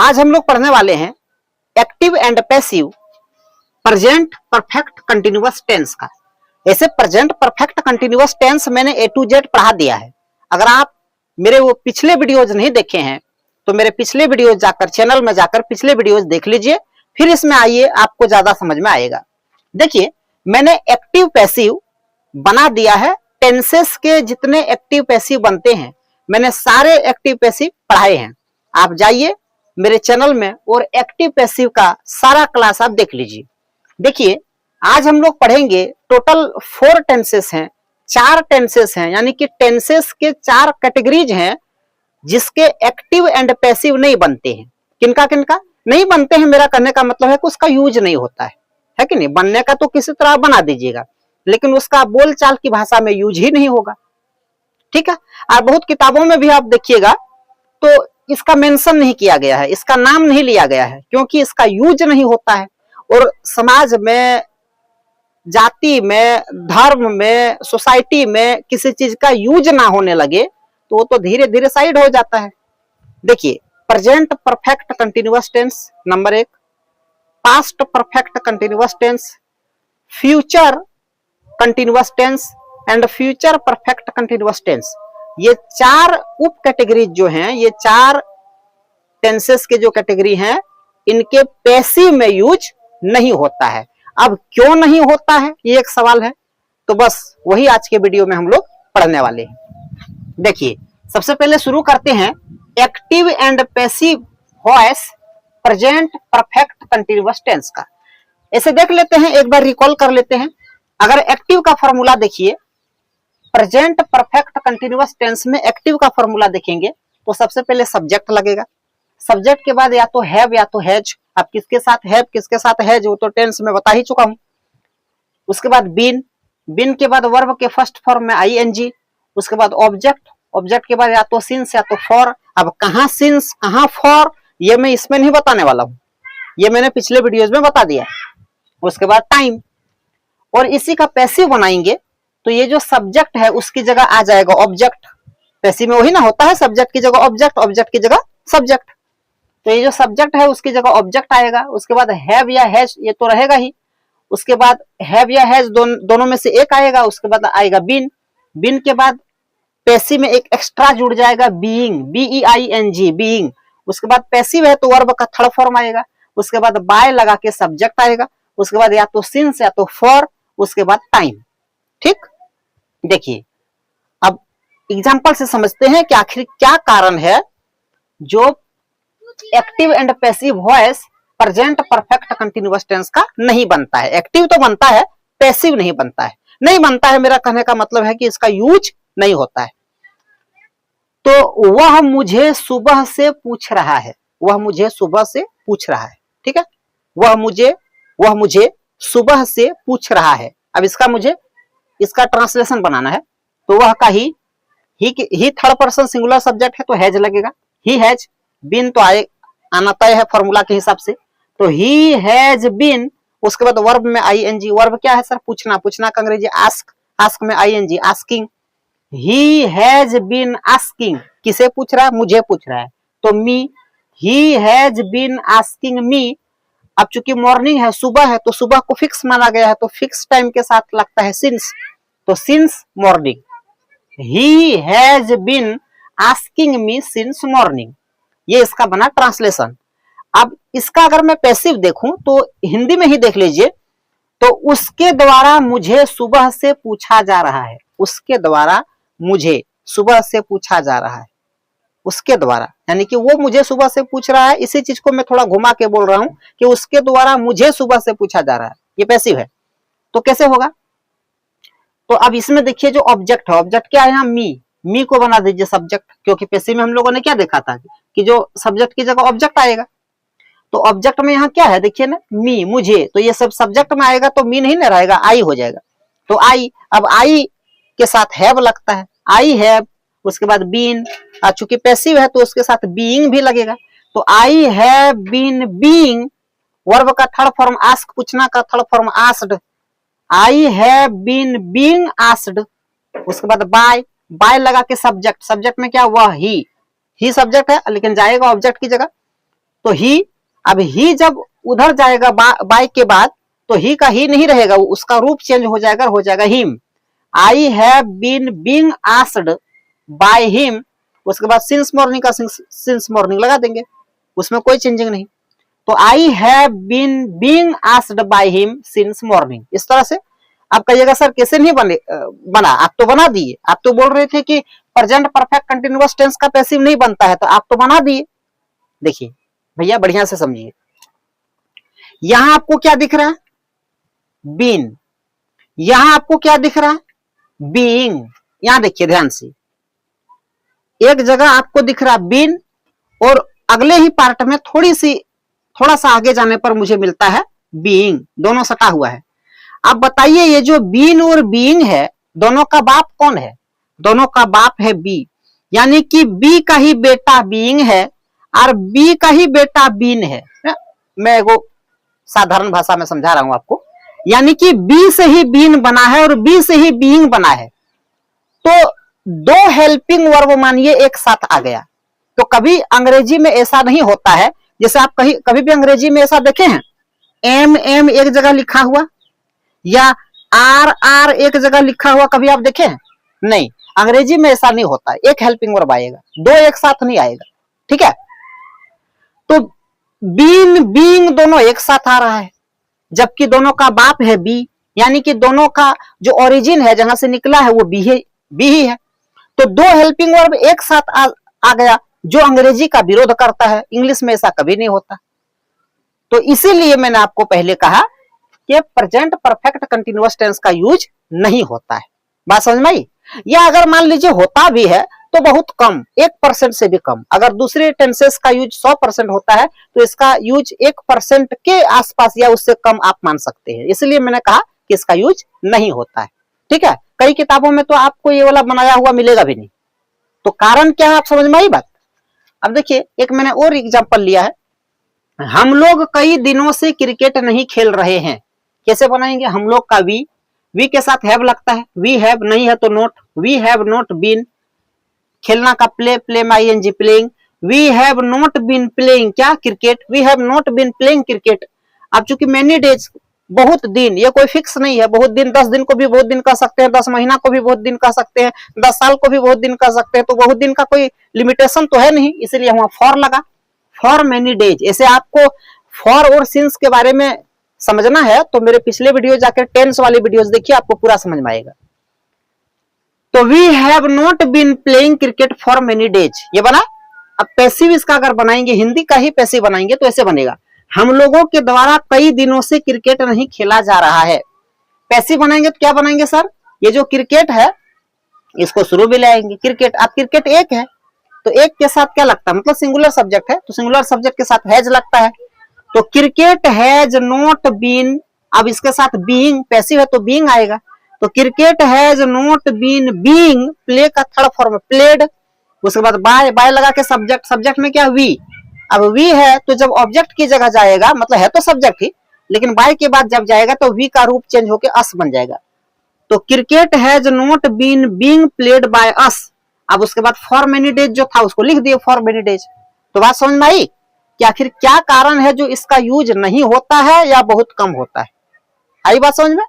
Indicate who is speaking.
Speaker 1: आज हम लोग पढ़ने वाले हैं active and passive present perfect continuous tense का। ऐसे प्रेजेंट परफेक्ट कंटिन्यूअस टेंस मैंने ए टू जेड पढ़ा दिया है। अगर आप मेरे वो पिछले वीडियोज नहीं देखे हैं तो मेरे पिछले वीडियोज जाकर चैनल में जाकर पिछले वीडियोज देख लीजिए, फिर इसमें आइए, आपको ज्यादा समझ में आएगा। देखिए, मैंने एक्टिव पैसिव बना दिया है। टेंसेस के जितने एक्टिव पैसिव बनते हैं मैंने सारे एक्टिव पैसिव पढ़ाए हैं। आप जाइए मेरे चैनल में और एक्टिव पैसिव का सारा क्लास आप देख लीजिए। देखिए, आज हम लोग पढ़ेंगे टोटल 4 टेंसेस हैं, 4 टेंसेस हैं, यानी कि टेंसेस के 4 कैटेगरीज हैं जिसके एक्टिव एंड पैसिव नहीं बनते हैं। किनका किनका नहीं बनते हैं, मेरा कहने का मतलब है कि उसका यूज नहीं होता है कि नहीं। बनने का तो किसी तरह बना दीजिएगा, लेकिन उसका बोलचाल की भाषा में यूज ही नहीं होगा। ठीक है। और बहुत किताबों में भी आप देखिएगा तो इसका मेंशन नहीं किया गया है, इसका नाम नहीं लिया गया है, क्योंकि इसका यूज नहीं होता है। और समाज में, जाति में, धर्म में, सोसाइटी में किसी चीज का यूज ना होने लगे तो वो तो धीरे धीरे साइड हो जाता है। देखिए, present perfect continuous tense number 1, past perfect continuous tense, future continuous tense and future perfect continuous tense. ये 4 उप कैटेगरी जो हैं, ये 4 टेंसेस के जो कैटेगरी हैं, इनके पैसिव में यूज नहीं होता है। अब क्यों नहीं होता है, ये एक सवाल है। तो बस वही आज के वीडियो में हम लोग पढ़ने वाले हैं। देखिए, सबसे पहले शुरू करते हैं active and passive voice present perfect continuous tense का। ऐसे देख लेते हैं, एक बार रिकॉल कर लेते हैं। अगर एक्टिव का फॉर्मूला देखिए, प्रेजेंट परफेक्ट कंटिन्यूअस टेंस में एक्टिव का फॉर्मूला देखेंगे तो सबसे पहले सब्जेक्ट लगेगा। सब्जेक्ट के बाद या तो हैव या तो हैज। अब किसके साथ हैव किसके साथ हैज वो तो टेंस में बता ही चुका हूं। उसके बाद बीन, बीन के बाद वर्ब के फर्स्ट फॉर्म में आईएनजी। उसके बाद ऑब्जेक्ट, ऑब्जेक्ट के बाद या तो सिंस या तो फॉर। अब कहां सिंस कहां फॉर ये मैं इसमें नहीं बताने वाला हूं, ये मैंने पिछले वीडियोज में बता दिया। उसके बाद टाइम, और इसी का पैसिव बनाएंगे तो ये जो सब्जेक्ट है उसकी जगह आ जाएगा ऑब्जेक्ट। पैसिव में वही ना होता है, सब्जेक्ट की जगह ऑब्जेक्ट, ऑब्जेक्ट की जगह सब्जेक्ट। तो ये जो सब्जेक्ट है उसकी जगह ऑब्जेक्ट आएगा। उसके बाद हैव या हैज ये तो रहेगा ही। उसके बाद हैव या हैज दोनों में से एक आएगा। उसके बाद आएगा बीन, बीन के बाद पैसिव में एक एक्स्ट्रा जुड़ जाएगा बीइंग, BEING बीइंग। उसके बाद पैसिव है तो वर्ब का थर्ड फॉर्म आएगा। उसके बाद बाय लगा के सब्जेक्ट आएगा। उसके बाद या तो सिंस या तो फॉर। उसके बाद टाइम। ठीक, देखिए अब एग्जांपल से समझते हैं कि आखिर क्या कारण है जो active and passive voice present perfect continuous tense का नहीं बनता है। एक्टिव तो बनता है, पैसिव नहीं बनता है। नहीं बनता है मेरा कहने का मतलब है कि इसका यूज नहीं होता है। तो वह मुझे सुबह से पूछ रहा है, वह मुझे सुबह से पूछ रहा है। ठीक है, वह मुझे सुबह से पूछ रहा है। अब इसका ट्रांसलेशन बनाना है तो वह का ही थर्ड पर्सन सिंगुलर सब्जेक्ट है तो हैज लगेगा। ही हैज बीन तो आना तय है फॉर्मूला के हिसाब से, तो ही हैज बीन। उसके बाद वर्ब में आईएनजी। वर्ब क्या है सर? पूछना। पूछना का अंग्रेजी आस्क, आस्क में ING asking. He has been asking, किसे पूछ रहा है? मुझे पूछ रहा है, तो me. He has been asking me. अब चूंकि मॉर्निंग है, सुबह है, तो सुबह को फिक्स माना गया है तो फिक्स टाइम के साथ लगता है सिंस, तो since morning. He has been asking me since morning. ये इसका बना ट्रांसलेशन। अब इसका अगर मैं पैसिव देखूं तो हिंदी में ही देख लीजिए, तो उसके द्वारा मुझे सुबह से पूछा जा रहा है। उसके द्वारा मुझे सुबह से पूछा जा रहा है। उसके द्वारा यानी कि वो मुझे सुबह से पूछ रहा है। इसी चीज को मैं थोड़ा घुमा के बोल रहा हूं कि उसके द्वारा मुझे सुबह से पूछा जा रहा है। ये पैसिव है। तो कैसे होगा? तो अब इसमें देखिए जो ऑब्जेक्ट है, ऑब्जेक्ट क्या है यहाँ? मी को बना दीजिए सब्जेक्ट, क्योंकि पैसिव में हम लोगों ने क्या देखा था कि जो सब्जेक्ट की जगह ऑब्जेक्ट आएगा। तो ऑब्जेक्ट में यहाँ क्या है देखिए ना, मी, मुझे। तो ये सब सब्जेक्ट में आएगा तो मी नहीं ना रहेगा, आई हो जाएगा। तो आई, अब आई के साथ हैव लगता है, आई हैव। उसके बाद बीन, चूंकि पैसिव है तो उसके साथ बीइंग भी लगेगा। तो I have been being, verb का थर्ड फॉर्म आस्क, पूछना का third form asked. I have been being asked. उसके बाद बाय, बाय लगा के सब्जेक्ट, सब्जेक्ट में क्या? वह ही सब्जेक्ट है लेकिन जाएगा ऑब्जेक्ट की जगह। तो ही, अब ही जब उधर जाएगा बाय के बाद तो ही का ही नहीं रहेगा, उसका रूप चेंज हो जाएगा him. I have been being asked by him, उसके बाद सिंस मॉर्निंग का सिंस मॉर्निंग लगा देंगे, उसमें कोई चेंजिंग नहीं। तो I have been being asked by him since morning. इस तरह से आप कहिएगा सर कैसे नहीं बना, आप तो बना दिए, आप तो बोल रहे थे कि प्रेजेंट परफेक्ट कंटिन्यूअस टेंस का पैसिव नहीं बनता है, तो आप तो बना दिए। देखिए भैया बढ़िया से समझिए, यहां आपको क्या दिख रहा है, बीन, यहां आपको क्या दिख रहा है, बीइंग। यहां देखिए ध्यान से, एक जगह आपको दिख रहा बीन और अगले ही पार्ट में थोड़ा सा आगे जाने पर मुझे मिलता है बीइंग, दोनों सटा हुआ है। अब बताइए ये जो बीन और बीइंग है, दोनों का बाप कौन है, दोनों का बाप है बी, यानी कि बी का ही बेटा बीइंग है और बी का ही बेटा बीन है। मैं वो साधारण भाषा में समझा रहा हूं आपको, यानी कि बी से ही बीन बना है और बी से ही बीइंग बना है। तो दो हेल्पिंग वर्ब मानिए एक साथ आ गया। तो कभी अंग्रेजी में ऐसा नहीं होता है, जैसे आप कभी भी अंग्रेजी में ऐसा देखे हैं, एम एम एक जगह लिखा हुआ या आर आर एक जगह लिखा हुआ, कभी आप देखे हैं? नहीं, अंग्रेजी में ऐसा नहीं होता, एक हेल्पिंग वर्ब आएगा, दो एक साथ नहीं आएगा। ठीक है, तो बीन बीइंग दोनों एक साथ आ रहा है, जबकि दोनों का बाप है बी, यानी कि दोनों का जो ओरिजिन है, जहां से निकला है वो बी ही है। तो दो हेल्पिंग वर्ब एक साथ आ गया, जो अंग्रेजी का विरोध करता है, इंग्लिश में ऐसा कभी नहीं होता। तो इसीलिए मैंने आपको पहले कहा कि प्रेजेंट परफेक्ट कंटिन्यूअस टेंस का यूज नहीं होता है। बात समझ में आई? या अगर मान लीजिए होता भी है तो बहुत कम, 1% से भी कम। अगर दूसरे टेंसेस का यूज 100% होता है तो इसका यूज 1% के आसपास या उससे कम आप मान सकते हैं। इसलिए मैंने कहा कि इसका यूज नहीं होता है। ठीक है, कई किताबों में तो आपको ये वाला बनाया हुआ मिलेगा भी नहीं। तो कारण क्या है, आप समझ में आई बात? अब देखिए एक मैंने और एग्जांपल लिया है, हम लोग कई दिनों से क्रिकेट नहीं खेल रहे हैं। कैसे बनाएंगे? हम लोग का वी के साथ हैव लगता है, वी हैव नहीं है तो not, we have not been, खेलना का प्ले में ING playing, we have not been playing क्या cricket, we have not been playing cricket. अब चूंकि मेनी डेज बहुत दिन, ये कोई फिक्स नहीं है, बहुत दिन 10 दिन को भी बहुत दिन कह सकते हैं, 10 महीना को भी बहुत दिन कह सकते हैं, 10 साल को भी बहुत दिन कह सकते हैं, तो बहुत दिन का कोई लिमिटेशन तो है नहीं, इसलिए वहां फॉर लगा, फॉर मेनी डेज। ऐसे आपको फॉर और सिंस के बारे में समझना है तो मेरे पिछले वीडियो जाकर टेंस वाली वीडियोस देखिए, आपको पूरा समझ में आएगा। तो we have not been playing cricket for many days, ये बना। अब पैसिव इसका अगर बनाएंगे, हिंदी का ही पैसिव बनाएंगे तो ऐसे बनेगा, हम लोगों के द्वारा कई दिनों से क्रिकेट नहीं खेला जा रहा है। पैसिव बनाएंगे तो क्या बनाएंगे सर, ये जो क्रिकेट है इसको शुरू में लाएंगे, क्रिकेट। अब क्रिकेट एक है तो एक के साथ क्या लगता है, मतलब सिंगुलर सब्जेक्ट है तो सिंगुलर सब्जेक्ट के साथ हैज लगता है। तो क्रिकेट हैज नॉट बीन, अब इसके साथ बीइंग, पैसिव है तो बीइंग आएगा। तो cricket has not been being, play का थर्ड फॉर्म प्लेड, उसके बाद बाय लगा के सब्जेक्ट में क्या वी। अब वी है तो जब ऑब्जेक्ट की जगह जाएगा, मतलब है तो सब्जेक्ट ही, लेकिन बाय के बाद जब जाएगा तो वी का रूप चेंज होके अस बन जाएगा। तो cricket has not been being played by us. अब उसके बाद फॉर मेनी डेज जो था उसको लिख दिए फॉर मेनी डेज। तो बात समझ में आई कि आखिर क्या कारण है जो इसका यूज नहीं होता है या बहुत कम होता है? आई बात समझ में?